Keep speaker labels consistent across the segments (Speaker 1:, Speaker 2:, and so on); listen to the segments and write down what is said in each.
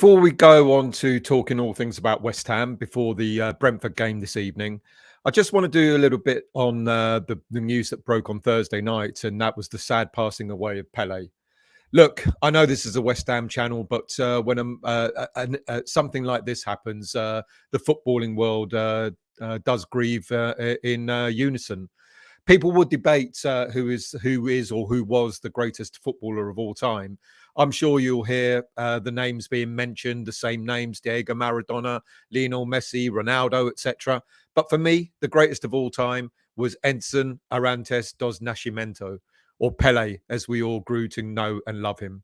Speaker 1: Before we go on to talking all things about West Ham before the Brentford game this evening, I just want to do a little bit on the news that broke on Thursday night, and that was the sad passing away of Pele. Look, I know this is a West Ham channel, but when something like this happens, the footballing world does grieve in unison. People would debate who is or who was the greatest footballer of all time. I'm sure you'll hear the names being mentioned, the same names: Diego Maradona, Lionel Messi, Ronaldo, etc. But for me, the greatest of all time was Edson Arantes dos Nascimento, or Pele, as we all grew to know and love him.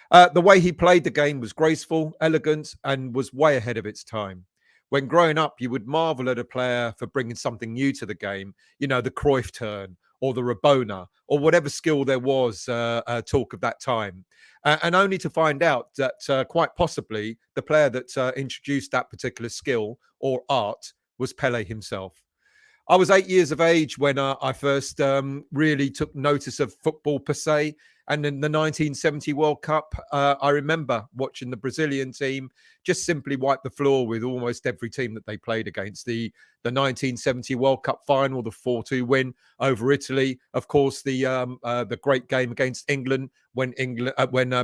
Speaker 1: The way he played the game was graceful, elegant, and was way ahead of its time. When growing up, you would marvel at a player for bringing something new to the game, the Cruyff turn or the Rabona or whatever skill there was, talk of that time. And only to find out that quite possibly the player that introduced that particular skill or art was Pele himself. I was 8 years of age when I first really took notice of football per se. And in the 1970 World Cup, I remember watching the Brazilian team just simply wipe the floor with almost every team that they played against. The 1970 World Cup final, the 4-2 win over Italy. Of course, the great game against England when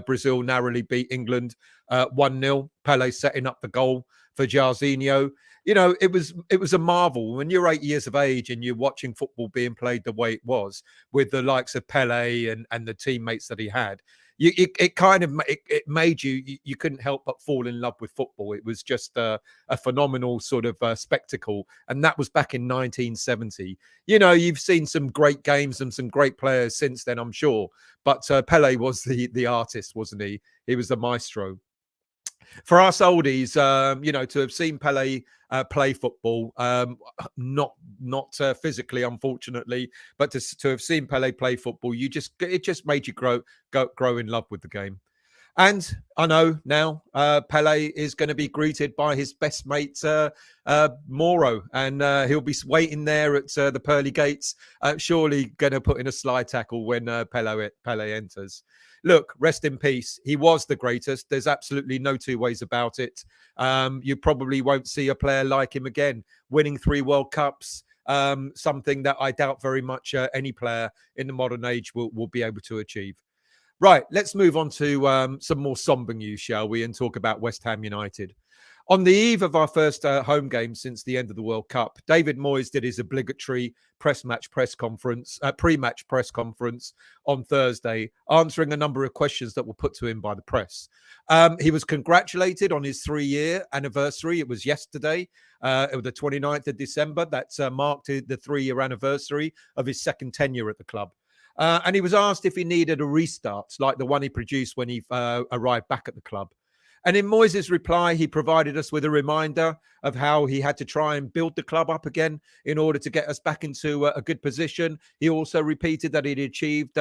Speaker 1: Brazil narrowly beat England 1-0. Pele setting up the goal for Jairzinho. It was a marvel when you're 8 years of age and you're watching football being played the way it was with the likes of Pele and the teammates that he had. It made you couldn't help but fall in love with football. It was just a phenomenal sort of spectacle, and that was back in 1970. You've seen some great games and some great players since then, I'm sure, but Pele was the artist, wasn't he? He was the maestro. For us oldies, to have seen Pele play football, not physically, unfortunately, but to have seen Pele play football, it just made you grow in love with the game. And I know now Pele is going to be greeted by his best mate, Moro, and he'll be waiting there at the pearly gates, surely going to put in a slide tackle when Pele enters. Look, rest in peace. He was the greatest. There's absolutely no two ways about it. You probably won't see a player like him again, winning 3 World Cups, something that I doubt very much any player in the modern age will be able to achieve. Right, let's move on to some more somber news, shall we, and talk about West Ham United. On the eve of our first home game since the end of the World Cup, David Moyes did his obligatory pre-match press conference on Thursday, answering a number of questions that were put to him by the press. He was congratulated on his 3-year anniversary. It was yesterday, the 29th of December. That marked the 3-year anniversary of his second tenure at the club. And he was asked if he needed a restart like the one he produced when he arrived back at the club. And in Moyes' reply, he provided us with a reminder of how he had to try and build the club up again in order to get us back into a good position. He also repeated that he'd achieved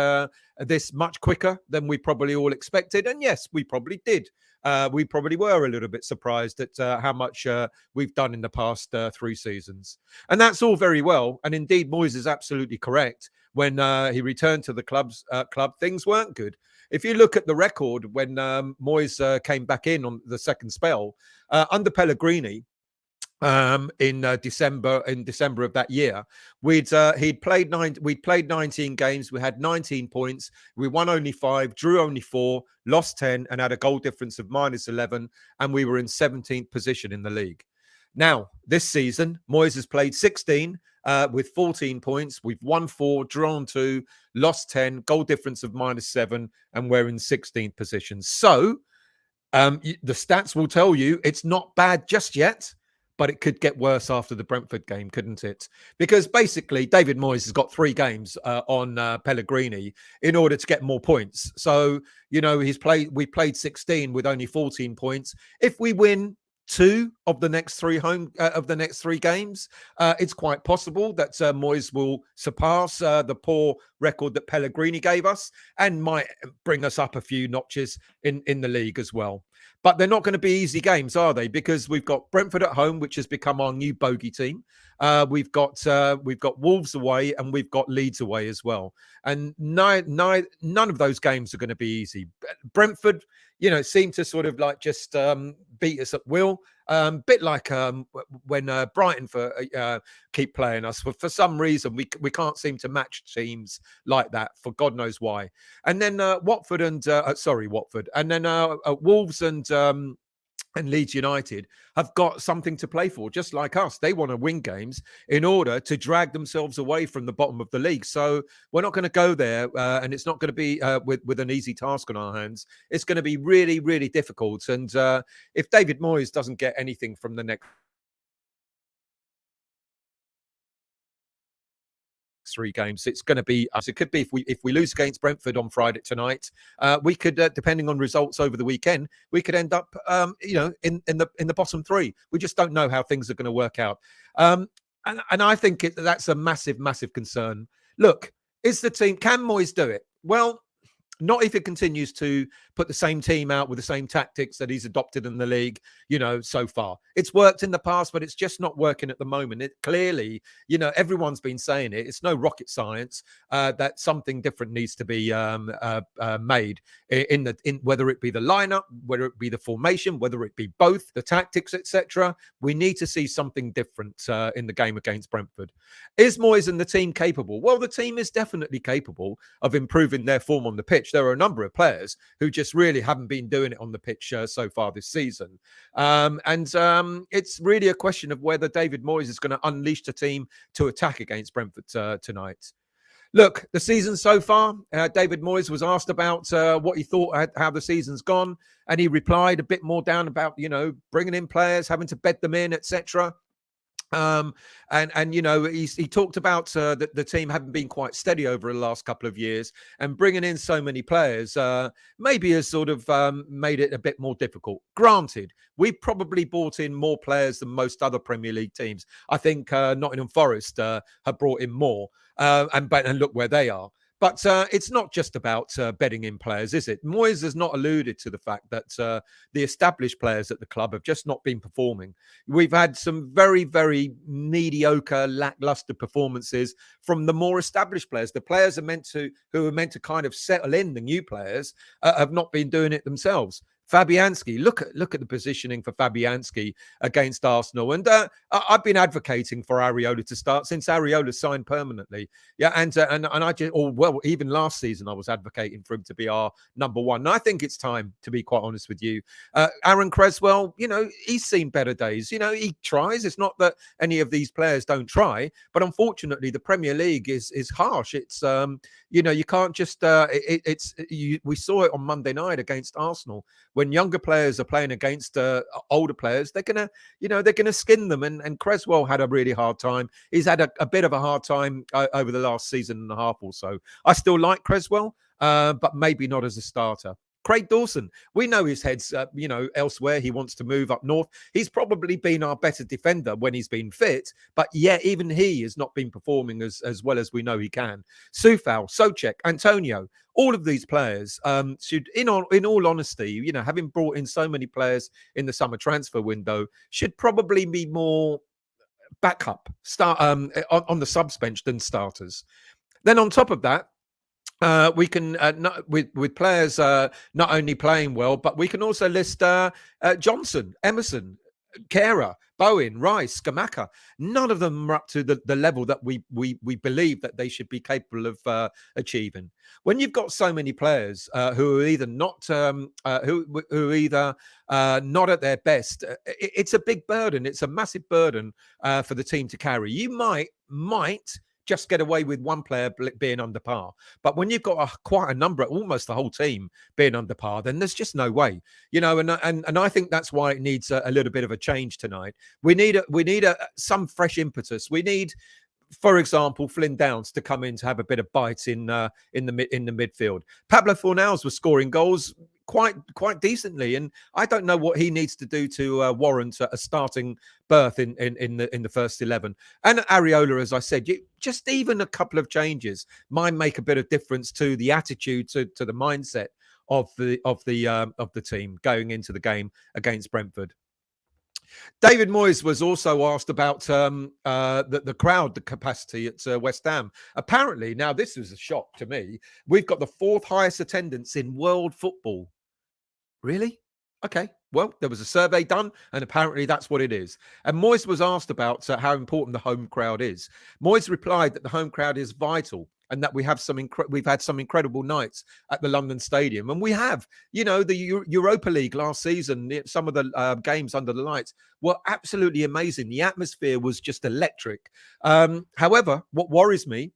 Speaker 1: this much quicker than we probably all expected. And yes, we probably did. We probably were a little bit surprised at how much we've done in the past 3 seasons. And that's all very well. And indeed, Moyes is absolutely correct. When he returned to the club, things weren't good. If you look at the record when Moyes came back in on the second spell under Pellegrini in December of that year, we'd played 19 games. We had 19 points. We won only 5, drew only 4, lost 10, and had a goal difference of -11. And we were in 17th position in the league. Now, this season, Moyes has played 16 with 14 points. We've won 4, drawn 2, lost 10, goal difference of -7, and we're in 16th position. So the stats will tell you it's not bad just yet, but it could get worse after the Brentford game, couldn't it? Because basically, David Moyes has got 3 games on Pellegrini in order to get more points. So, we played 16 with only 14 points. If we win two of the next three games, it's quite possible that Moyes will surpass the poor record that Pellegrini gave us and might bring us up a few notches in the league as well. But they're not going to be easy games, are they? Because we've got Brentford at home, which has become our new bogey team. We've got Wolves away, and we've got Leeds away as well. And none of those games are going to be easy. Brentford, seem to sort of like just beat us at will. Bit like when Brighton keep playing us. For some reason, we can't seem to match teams like that for God knows why. And then Watford, and then Wolves and Leeds United have got something to play for, just like us. They want to win games in order to drag themselves away from the bottom of the league. So we're not going to go there, and it's not going to be with an easy task on our hands. It's going to be really, really difficult. And if David Moyes doesn't get anything from the next three games, it's going to be us. It could be if we lose against Brentford on Friday tonight, we could, depending on results over the weekend, we could end up, in the bottom three. We just don't know how things are going to work out, and I think that's a massive, massive concern. Look, can Moyes do it? Well, not if it continues to put the same team out with the same tactics that he's adopted in the league, so far. It's worked in the past, but it's just not working at the moment. It clearly, everyone's been saying it. It's no rocket science that something different needs to be made in whether it be the lineup, whether it be the formation, whether it be both, the tactics, etc. We need to see something different in the game against Brentford. Is Moyes and the team capable? Well, the team is definitely capable of improving their form on the pitch. There are a number of players who just really haven't been doing it on the pitch so far this season. It's really a question of whether David Moyes is going to unleash the team to attack against Brentford tonight. Look, the season so far, David Moyes was asked about what he thought, how the season's gone, and he replied a bit more down about, bringing in players, having to bed them in, etc. He talked about the team having been quite steady over the last couple of years, and bringing in so many players maybe has sort of made it a bit more difficult. Granted, we've probably brought in more players than most other Premier League teams. I think Nottingham Forest have brought in more, and look where they are. But it's not just about bedding in players, is it? Moyes has not alluded to the fact that the established players at the club have just not been performing. We've had some very, very mediocre, lackluster performances from the more established players. The players who are meant to kind of settle in, the new players, have not been doing it themselves. Fabianski, look at the positioning for Fabianski against Arsenal. And I've been advocating for Areola to start since Areola signed permanently. Yeah, and I just, even last season I was advocating for him to be our number one. And I think it's time, to be quite honest with you. Aaron Cresswell, he's seen better days. He tries. It's not that any of these players don't try, but unfortunately the Premier League is harsh. It's you can't just we saw it on Monday night against Arsenal. When younger players are playing against older players, they're gonna skin them. And Cresswell had a really hard time. He's had a bit of a hard time over the last season and a half or so. I still like Cresswell, but maybe not as a starter. Craig Dawson, we know his head's elsewhere. He wants to move up north. He's probably been our better defender when he's been fit, but yeah, even he has not been performing as well as we know he can. Soufal, Soucek, Antonio, all of these players should, in all honesty, having brought in so many players in the summer transfer window, should probably be more backup on the subs bench than starters. Then on top of that, we can with players not only playing well, but we can also list Johnson, Emerson, Kehrer, Bowen, Rice, Scamacca. None of them are up to the level that we believe that they should be capable of achieving. When you've got so many players who are either not who are either not at their best, it's a big burden. It's a massive burden for the team to carry. You might just get away with one player being under par. But when you've got quite a number, almost the whole team being under par, then there's just no way, and I think that's why it needs a little bit of a change tonight. We need some fresh impetus. We need, for example, Flynn Downs to come in to have a bit of bite in the midfield. Pablo Fornals was scoring goals. quite decently, and I don't know what he needs to do to warrant a starting berth in the first 11. And Areola, as I said, just even a couple of changes might make a bit of difference to the attitude, to the mindset of the team going into the game against Brentford. David Moyes was also asked about the crowd, the capacity at West Ham. Apparently, now this was a shock to me, we've got the fourth highest attendance in world football. Really? Okay. Well, there was a survey done, and apparently that's what it is. And Moyes was asked about how important the home crowd is. Moyes replied that the home crowd is vital, and that we've had some incredible nights at the London Stadium, and we have. You know, the Europa League last season, some of the games under the lights were absolutely amazing. The atmosphere was just electric. However, what worries me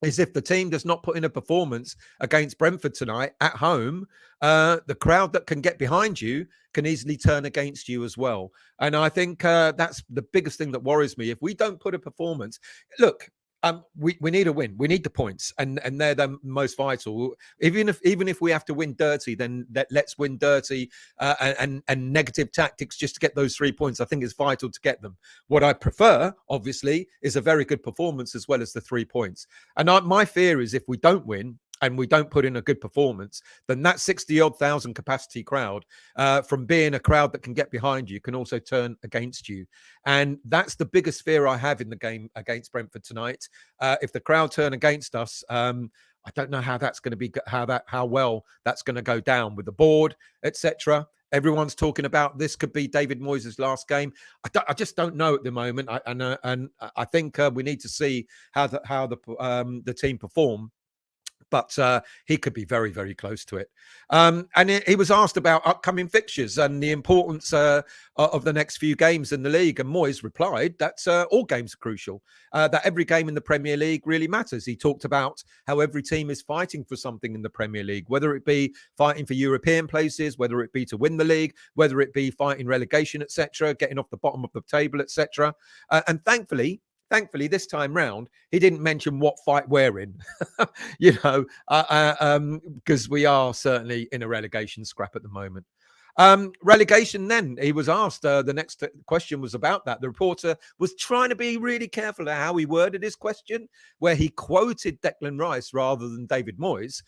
Speaker 1: is if the team does not put in a performance against Brentford tonight at home, the crowd that can get behind you can easily turn against you as well. And I think that's the biggest thing that worries me. If we don't put a performance, look, we need a win. We need the points, and they're the most vital. Even if we have to win dirty, then let's win dirty and negative tactics just to get those 3 points. I think it's vital to get them. What I prefer, obviously, is a very good performance as well as the 3 points. And my fear is if we don't win and we don't put in a good performance, then that 60-odd thousand capacity crowd, from being a crowd that can get behind you, can also turn against you. And that's the biggest fear I have in the game against Brentford tonight. If the crowd turn against us, I don't know how that's going to be, how well that's going to go down with the board, etc. Everyone's talking about this could be David Moyes' last game. I just don't know at the moment. And I think we need to see how the team perform. But he could be very, very close to it. And he was asked about upcoming fixtures and the importance of the next few games in the league. And Moyes replied that all games are crucial, that every game in the Premier League really matters. He talked about how every team is fighting for something in the Premier League, whether it be fighting for European places, whether it be to win the league, whether it be fighting relegation, etc., getting off the bottom of the table, etc. And thankfully, this time round, he didn't mention what fight we're in, because we are certainly in a relegation scrap at the moment. Relegation then, he was asked, the next question was about that. The reporter was trying to be really careful at how he worded his question, where he quoted Declan Rice rather than David Moyes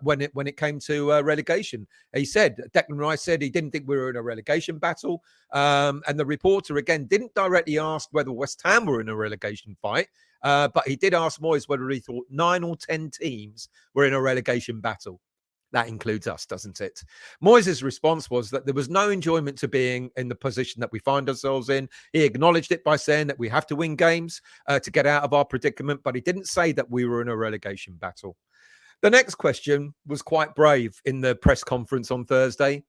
Speaker 1: when it came to relegation. He said, Declan Rice said he didn't think we were in a relegation battle. And the reporter, again, didn't directly ask whether West Ham were in a relegation fight, but he did ask Moyes whether he thought 9 or 10 teams were in a relegation battle. That includes us, doesn't it? Moyes' response was that there was no enjoyment to being in the position that we find ourselves in. He acknowledged it by saying that we have to win games to get out of our predicament, but he didn't say that we were in a relegation battle. The next question was quite brave in the press conference on Thursday.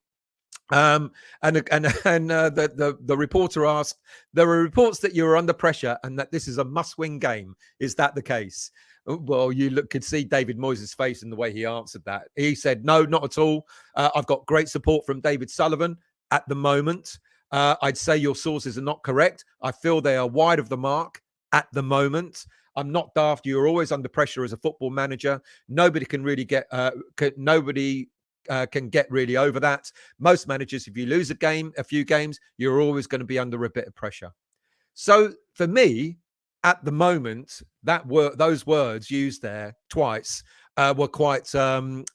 Speaker 1: And the reporter asked, there are reports that you are under pressure and that this is a must-win game. Is that the case? Well, could see David Moyes' face in the way he answered that. He said, no, not at all. I've got great support from David Sullivan at the moment. I'd say your sources are not correct. I feel they are wide of the mark at the moment. I'm not daft. You're always under pressure as a football manager. Nobody can really get can get really over that. Most managers, if you lose a few games, you're always going to be under a bit of pressure. So for me, at the moment, those words used there twice were quite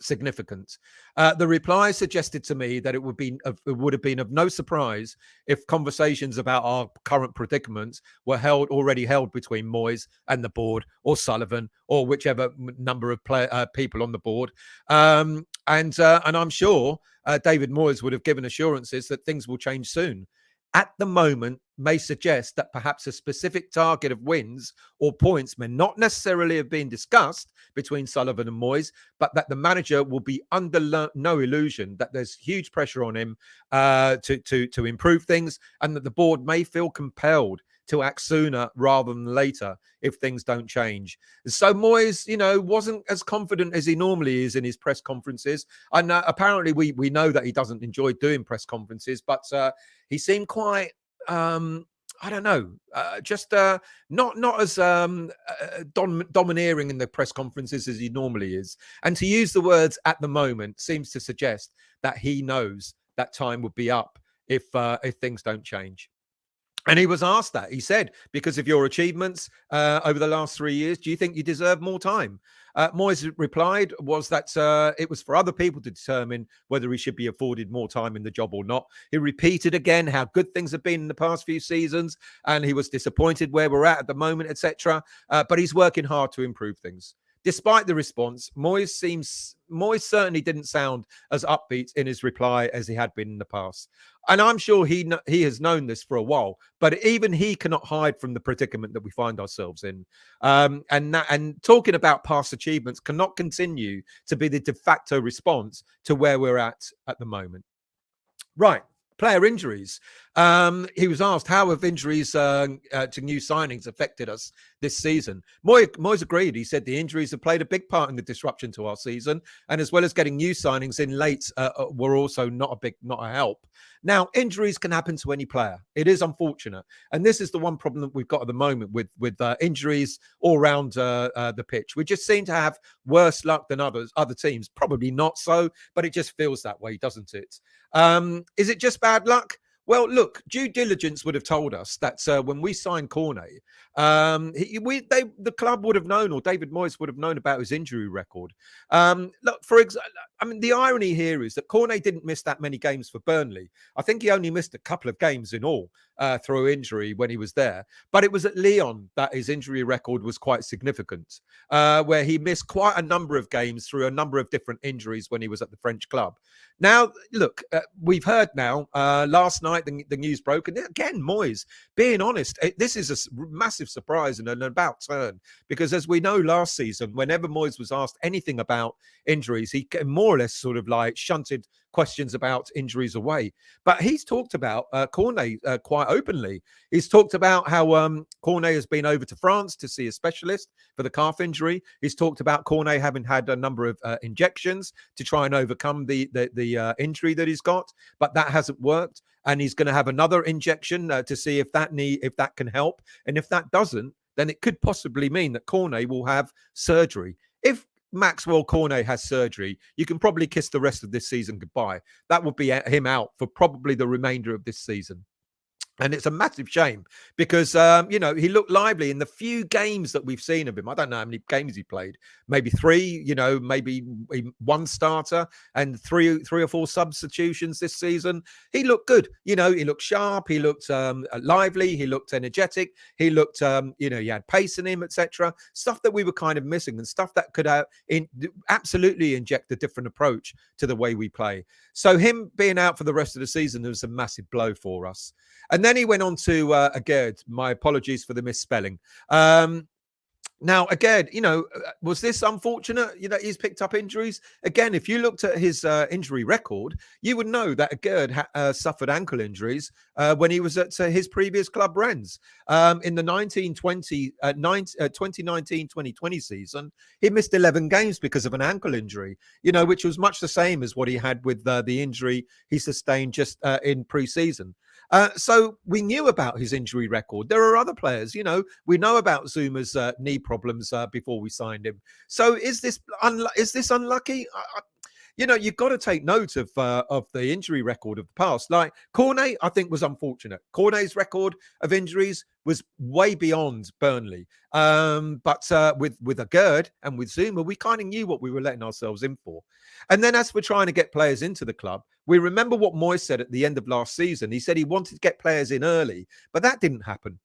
Speaker 1: significant. The reply suggested to me that it would have been of no surprise if conversations about our current predicaments were already held between Moyes and the board, or Sullivan, or whichever number of people on the board. And I'm sure David Moyes would have given assurances that things will change soon. At the moment, may suggest that perhaps a specific target of wins or points may not necessarily have been discussed between Sullivan and Moyes, but that the manager will be under no illusion that there's huge pressure on him to improve things, and that the board may feel compelled to act sooner rather than later if things don't change. So Moyes, wasn't as confident as he normally is in his press conferences. And apparently we know that he doesn't enjoy doing press conferences, but he seemed quite, I I don't know, just not as domineering in the press conferences as he normally is. And to use the words "at the moment" seems to suggest that he knows that time would be up if things don't change. And he was asked that. He said, because of your achievements over the last 3 years, do you think you deserve more time? Moyes replied was that it was for other people to determine whether he should be afforded more time in the job or not. He repeated again how good things have been in the past few seasons, and he was disappointed where we're at the moment, etc. But he's working hard to improve things. Despite the response, Moyes certainly didn't sound as upbeat in his reply as he had been in the past. And I'm sure he has known this for a while, but even he cannot hide from the predicament that we find ourselves in. And talking about past achievements cannot continue to be the de facto response to where we're at the moment. Right. Player injuries. He was asked, how have injuries to new signings affected us this season? Moyes agreed. He said the injuries have played a big part in the disruption to our season, and as well as getting new signings in late, were also not a help. Now, injuries can happen to any player. It is unfortunate, and this is the one problem that we've got at the moment with injuries all around the pitch. We just seem to have worse luck than other teams. Probably not so, but it just feels that way, doesn't it? Is it just bad luck? Well, look, due diligence would have told us that when we signed Cornet, the club would have known, or David Moyes would have known about his injury record. Look, for example, I mean, the irony here is that Cornet didn't miss that many games for Burnley. I think he only missed a couple of games in all through injury when he was there. But it was at Lyon that his injury record was quite significant, where he missed quite a number of games through a number of different injuries when he was at the French club. Now, look, we've heard now last night the news broke, and again, Moyes, being honest, this is a massive surprise and an about turn, because as we know last season, whenever Moyes was asked anything about injuries, he more or less sort of like shunted questions about injuries away. But he's talked about Cornet quite openly. He's talked about how Cornet has been over to France to see a specialist for the calf injury. He's talked about Cornet having had a number of injections to try and overcome the injury that he's got, but that hasn't worked. And he's going to have another injection to see if that can help. And if that doesn't, then it could possibly mean that Cornet will have surgery. If Maxwell Cornet has surgery, you can probably kiss the rest of this season goodbye. That would be him out for probably the remainder of this season. And it's a massive shame because, he looked lively in the few games that we've seen of him. I don't know how many games he played, maybe 3, maybe 1 starter and three or 4 substitutions this season. He looked good. He looked sharp. He looked lively. He looked energetic. He looked, he had pace in him, etc. Stuff that we were kind of missing and stuff that could absolutely inject a different approach to the way we play. So him being out for the rest of the season was a massive blow for us. And then he went on to Aguerd. My apologies for the misspelling. Now, again, was this unfortunate? He's picked up injuries. Again, if you looked at his injury record, you would know that Aguerd suffered ankle injuries when he was at his previous club, Rennes. In the 2019-2020 season, he missed 11 games because of an ankle injury, which was much the same as what he had with the injury he sustained just in pre-season. So we knew about his injury record. There are other players, we know about Zuma's knee problems before we signed him. So is this unlucky? You've got to take note of the injury record of the past. Like Cornet, I think was unfortunate. Cornet's record of injuries was way beyond Burnley. But with Aguerd and with Zuma, we kind of knew what we were letting ourselves in for. And then as we're trying to get players into the club, we remember what Moyes said at the end of last season. He said he wanted to get players in early, but that didn't happen.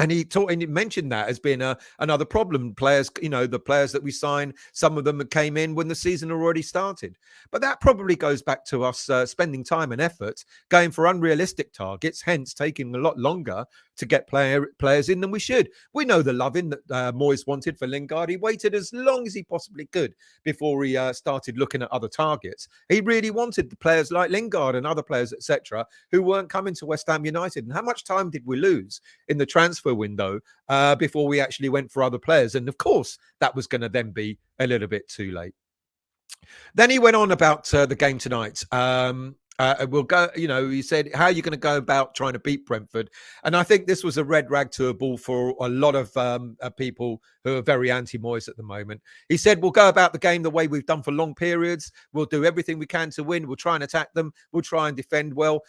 Speaker 1: And he mentioned that as being another problem. Players, the players that we signed, some of them came in when the season already started. But that probably goes back to us spending time and effort going for unrealistic targets, hence taking a lot longer to get players in than we should. We know the loving that Moyes wanted for Lingard. He waited as long as he possibly could before he started looking at other targets. He really wanted the players like Lingard and other players, etc., who weren't coming to West Ham United. And how much time did we lose in the transfer window before we actually went for other players? And of course, that was going to then be a little bit too late. Then he went on about the game tonight. We'll go, he said, how are you going to go about trying to beat Brentford? And I think this was a red rag to a bull for a lot of people who are very anti-Moyes at the moment. He said, we'll go about the game the way we've done for long periods. We'll do everything we can to win. We'll try and attack them. We'll try and defend well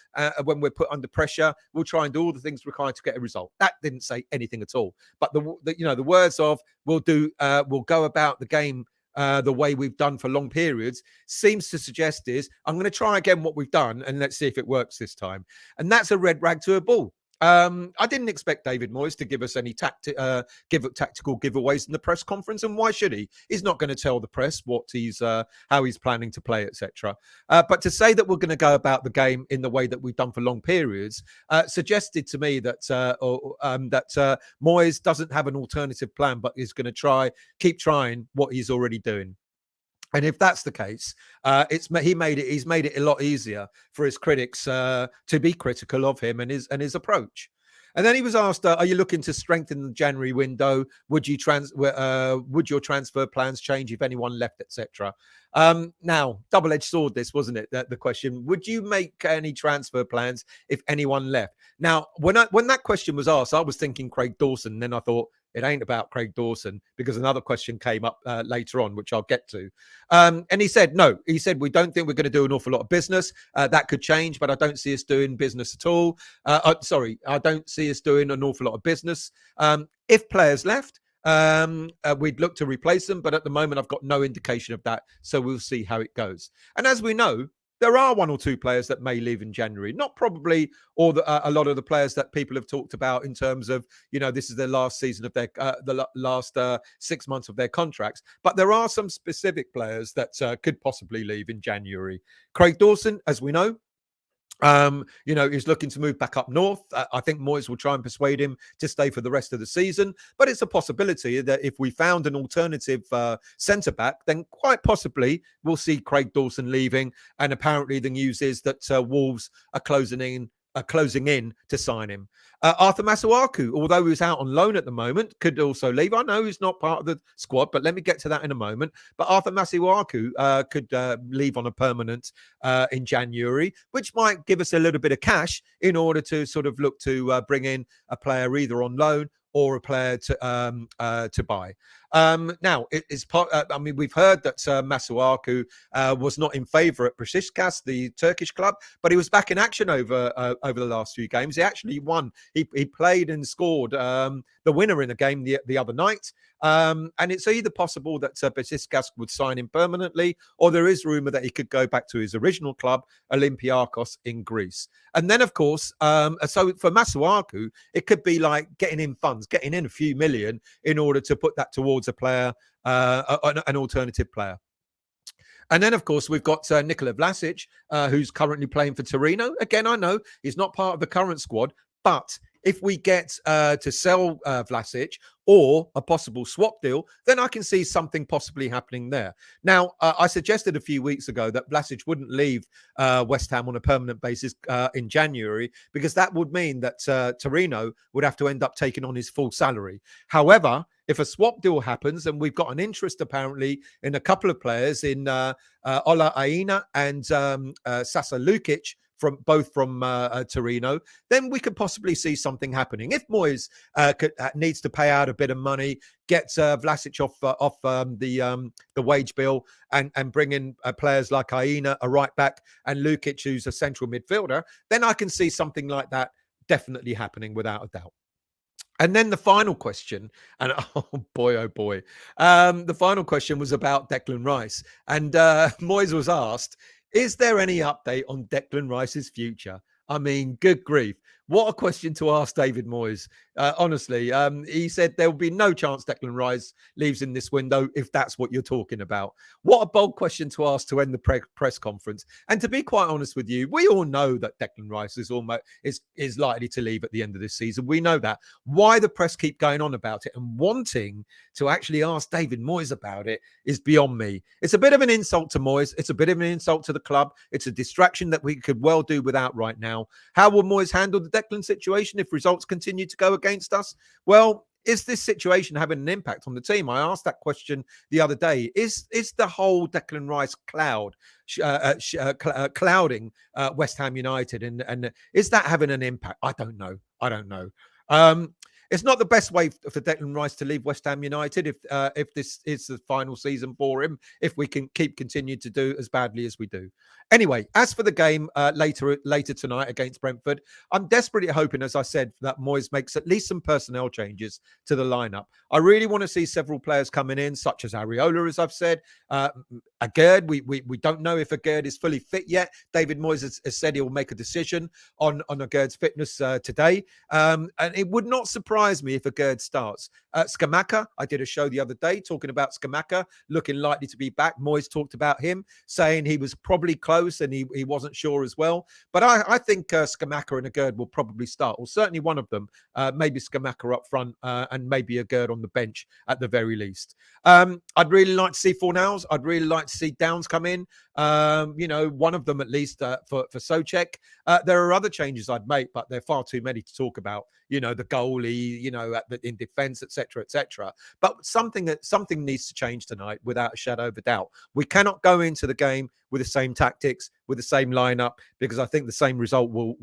Speaker 1: when we're put under pressure. We'll try and do all the things required to get a result. That didn't say anything at all. But the words of we'll go about the game the way we've done for long periods seems to suggest is I'm going to try again what we've done and let's see if it works this time. And that's a red rag to a bull. I didn't expect David Moyes to give us any tactical giveaways in the press conference, and why should he? He's not going to tell the press what how he's planning to play, etc. But to say that we're going to go about the game in the way that we've done for long periods suggested to me that Moyes doesn't have an alternative plan, but is going to keep trying what he's already doing. And if that's the case, he's made it a lot easier for his critics to be critical of him and his approach. And then he was asked, "Are you looking to strengthen the January window? Would your transfer plans change if anyone left, etc.?" Now, double-edged sword, this wasn't it? The question: would you make any transfer plans if anyone left? Now, when that question was asked, I was thinking Craig Dawson. And then I thought it ain't about Craig Dawson because another question came up later on, which I'll get to. And he said, no. He said, we don't think we're going to do an awful lot of business. That could change, but I don't see us doing business at all. I don't see us doing an awful lot of business. If players left, we'd look to replace them, but at the moment I've got no indication of that, so we'll see how it goes. And as we know, there are one or two players that may leave in January, not probably a lot of the players that people have talked about in terms of, this is their last season of the last 6 months of their contracts, but there are some specific players that could possibly leave in January. Craig Dawson, as we know, he's looking to move back up north. I think Moyes will try and persuade him to stay for the rest of the season. But it's a possibility that if we found an alternative centre-back, then quite possibly we'll see Craig Dawson leaving. And apparently the news is that Wolves are closing in to sign him. Arthur Masuaku, although he's out on loan at the moment, could also leave. I know he's not part of the squad, but let me get to that in a moment. But Arthur Masuaku could leave on a permanent in January, which might give us a little bit of cash in order to sort of look to bring in a player either on loan or a player to buy. Now, we've heard that Masuaku was not in favour at Beşiktaş, the Turkish club, but he was back in action over the last few games. He actually won. He played and scored the winner in a game the other night. And it's either possible that Beşiktaş would sign him permanently, or there is rumour that he could go back to his original club, Olympiakos in Greece. And then, of course, so for Masuaku, it could be like getting in funds, getting in a few million in order to put that towards a player, an alternative player. And then, of course, we've got Nikola Vlasic, who's currently playing for Torino. Again, I know he's not part of the current squad, but if we get to sell Vlasic or a possible swap deal, then I can see something possibly happening there. Now, I suggested a few weeks ago that Vlasic wouldn't leave West Ham on a permanent basis in January, because that would mean that Torino would have to end up taking on his full salary. However, if a swap deal happens, and we've got an interest apparently in a couple of players in Ola Aina and Sasa Lukic, from Torino, then we could possibly see something happening. If Moyes needs to pay out a bit of money, get Vlasic off the wage bill, and bring in players like Aina, a right back, and Lukic, who's a central midfielder, then I can see something like that definitely happening without a doubt. And then the final question, and oh boy, the final question was about Declan Rice. And Moyes was asked, is there any update on Declan Rice's future? I mean, good grief. What a question to ask David Moyes. Honestly, he said there will be no chance Declan Rice leaves in this window, if that's what you're talking about. What a bold question to ask to end the press conference. And to be quite honest with you, we all know that Declan Rice is likely to leave at the end of this season. We know that. Why the press keep going on about it and wanting to actually ask David Moyes about it is beyond me. It's a bit of an insult to Moyes. It's a bit of an insult to the club. It's a distraction that we could well do without right now. How will Moyes handle the Declan situation if results continue to go against us? Well, Is this situation having an impact on the team? I asked that question the other day. Is the whole Declan Rice clouding West Ham United, and is that having an impact? I don't know. I don't know. Um, it's not the best way for Declan Rice to leave West Ham United if this is the final season for him. If we can continue to do as badly as we do. Anyway, as for the game later tonight against Brentford, I'm desperately hoping, as I said, that Moyes makes at least some personnel changes to the lineup. I really want to see several players coming in, such as Areola, as I've said. Aguerd, we don't know if Aguerd is fully fit yet. David Moyes has said he'll make a decision on Aguerd's fitness today. And it would not surprise me if Aguerd starts. Scamacca, I did a show the other day talking about Scamacca looking likely to be back. Moyes talked about him, saying he was probably close and he wasn't sure as well. But I think Scamacca and Aguerd will probably start, or certainly one of them. Maybe Scamacca up front and maybe Aguerd on the bench at the very least. I'd really like to see Fornals. I'd really like to see Downs come in. One of them at least for Souček. There are other changes I'd make, but they're far too many to talk about. The goalie, in defence, etc., etc. But something needs to change tonight, without a shadow of a doubt. We cannot go into the game with the same tactics, with the same lineup, because I think the same result will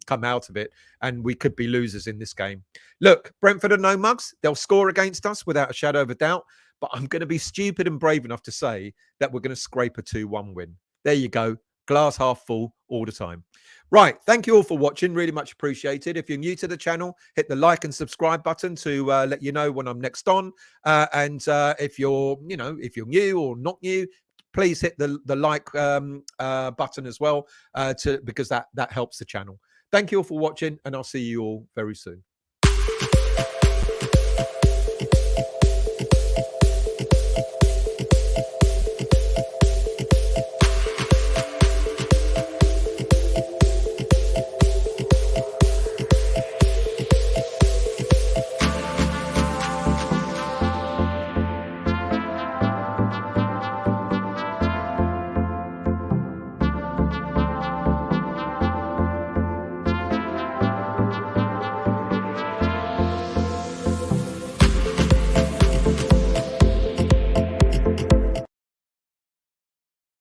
Speaker 1: come out of it, and we could be losers in this game. Look, Brentford are no mugs. They'll score against us without a shadow of a doubt. But I'm going to be stupid and brave enough to say that we're going to scrape a 2-1 win. There you go. Glass half full all the time. Right. Thank you all for watching. Really much appreciated. If you're new to the channel, hit the like and subscribe button to let you know when I'm next on. And if you're new or not new, please hit the like button as well because that helps the channel. Thank you all for watching, and I'll see you all very soon.